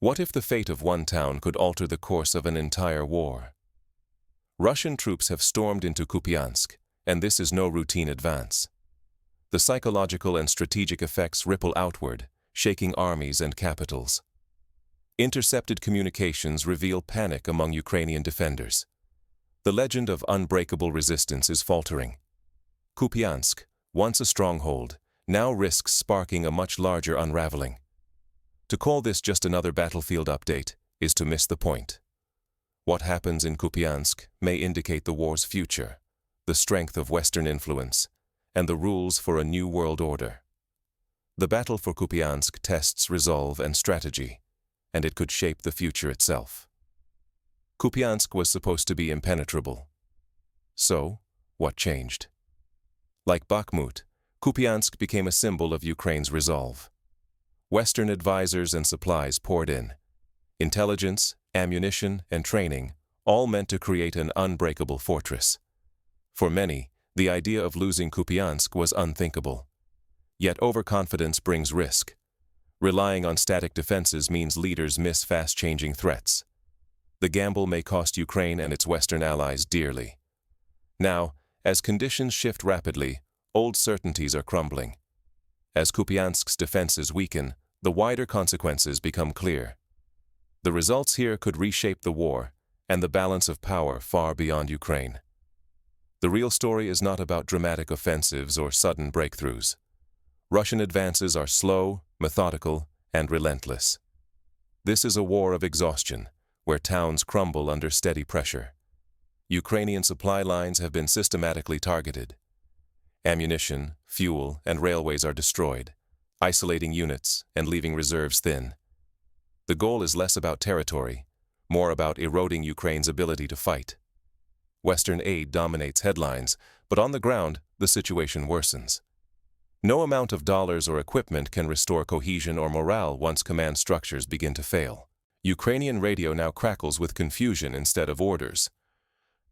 What if the fate of one town could alter the course of an entire war? Russian troops have stormed into Kupiansk, and this is no routine advance. The psychological and strategic effects ripple outward, shaking armies and capitals. Intercepted communications reveal panic among Ukrainian defenders. The legend of unbreakable resistance is faltering. Kupiansk, once a stronghold, now risks sparking a much larger unraveling. To call this just another battlefield update is to miss the point. What happens in Kupiansk may indicate the war's future, the strength of Western influence, and the rules for a new world order. The battle for Kupiansk tests resolve and strategy, and it could shape the future itself. Kupiansk was supposed to be impenetrable. So, what changed? Like Bakhmut, Kupiansk became a symbol of Ukraine's resolve. Western advisors and supplies poured in. Intelligence, ammunition, and training, all meant to create an unbreakable fortress. For many, the idea of losing Kupiansk was unthinkable. Yet overconfidence brings risk. Relying on static defenses means leaders miss fast-changing threats. The gamble may cost Ukraine and its Western allies dearly. Now, as conditions shift rapidly, old certainties are crumbling. As Kupiansk's defenses weaken, the wider consequences become clear. The results here could reshape the war and the balance of power far beyond Ukraine. The real story is not about dramatic offensives or sudden breakthroughs. Russian advances are slow, methodical, and relentless. This is a war of exhaustion, where towns crumble under steady pressure. Ukrainian supply lines have been systematically targeted. Ammunition, fuel, and railways are destroyed, isolating units and leaving reserves thin. The goal is less about territory, more about eroding Ukraine's ability to fight. Western aid dominates headlines, but on the ground, the situation worsens. No amount of dollars or equipment can restore cohesion or morale once command structures begin to fail. Ukrainian radio now crackles with confusion instead of orders.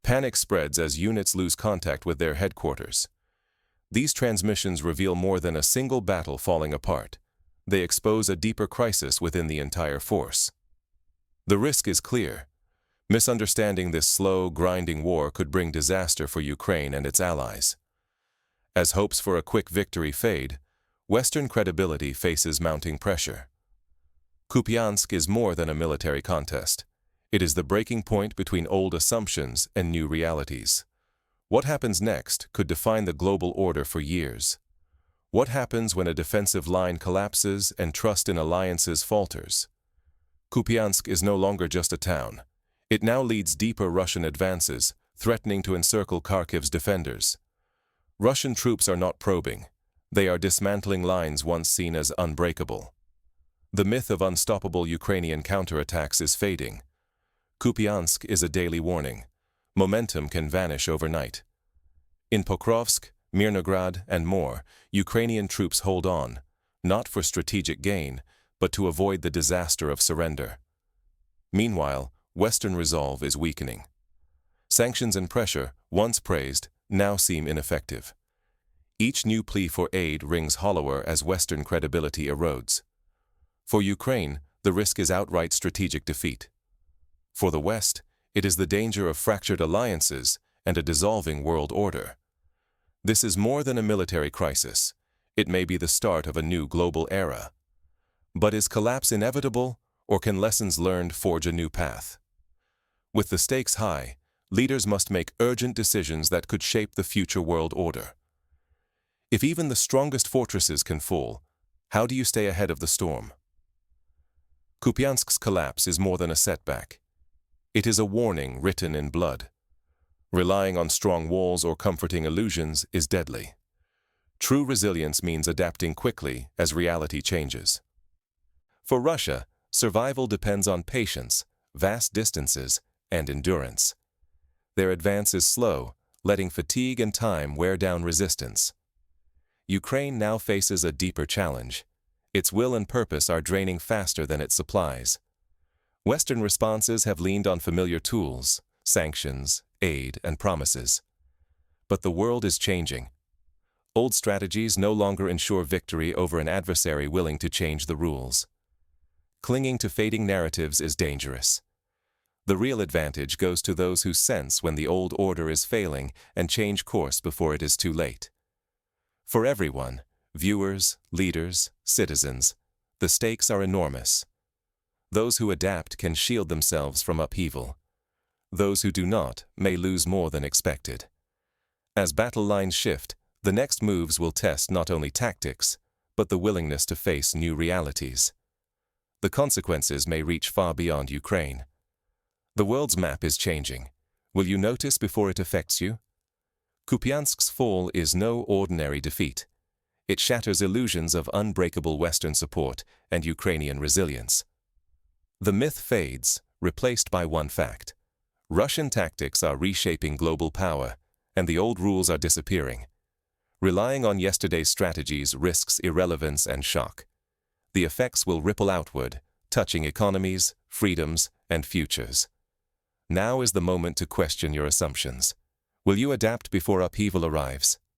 Panic spreads as units lose contact with their headquarters. These transmissions reveal more than a single battle falling apart. They expose a deeper crisis within the entire force. The risk is clear. Misunderstanding this slow, grinding war could bring disaster for Ukraine and its allies. As hopes for a quick victory fade, Western credibility faces mounting pressure. Kupiansk is more than a military contest. It is the breaking point between old assumptions and new realities. What happens next could define the global order for years. What happens when a defensive line collapses and trust in alliances falters? Kupiansk is no longer just a town. It now leads deeper Russian advances, threatening to encircle Kharkiv's defenders. Russian troops are not probing. They are dismantling lines once seen as unbreakable. The myth of unstoppable Ukrainian counterattacks is fading. Kupiansk is a daily warning. Momentum can vanish overnight. In Pokrovsk, Mirnograd, and more, Ukrainian troops hold on, not for strategic gain, but to avoid the disaster of surrender. Meanwhile, Western resolve is weakening. Sanctions and pressure, once praised, now seem ineffective. Each new plea for aid rings hollower as Western credibility erodes. For Ukraine, the risk is outright strategic defeat. For the West, it is the danger of fractured alliances and a dissolving world order. This is more than a military crisis. It may be the start of a new global era. But is collapse inevitable, or can lessons learned forge a new path? With the stakes high, leaders must make urgent decisions that could shape the future world order. If even the strongest fortresses can fall, how do you stay ahead of the storm? Kupiansk's collapse is more than a setback. It is a warning written in blood. Relying on strong walls or comforting illusions is deadly. True resilience means adapting quickly as reality changes. For Russia, survival depends on patience, vast distances, and endurance. Their advance is slow, letting fatigue and time wear down resistance. Ukraine now faces a deeper challenge. Its will and purpose are draining faster than its supplies. Western responses have leaned on familiar tools, sanctions, aid, and promises. But the world is changing. Old strategies no longer ensure victory over an adversary willing to change the rules. Clinging to fading narratives is dangerous. The real advantage goes to those who sense when the old order is failing and change course before it is too late. For everyone, viewers, leaders, citizens, the stakes are enormous. Those who adapt can shield themselves from upheaval. Those who do not may lose more than expected. As battle lines shift, the next moves will test not only tactics, but the willingness to face new realities. The consequences may reach far beyond Ukraine. The world's map is changing. Will you notice before it affects you? Kupiansk's fall is no ordinary defeat. It shatters illusions of unbreakable Western support and Ukrainian resilience. The myth fades, replaced by one fact. Russian tactics are reshaping global power, and the old rules are disappearing. Relying on yesterday's strategies risks irrelevance and shock. The effects will ripple outward, touching economies, freedoms, and futures. Now is the moment to question your assumptions. Will you adapt before upheaval arrives?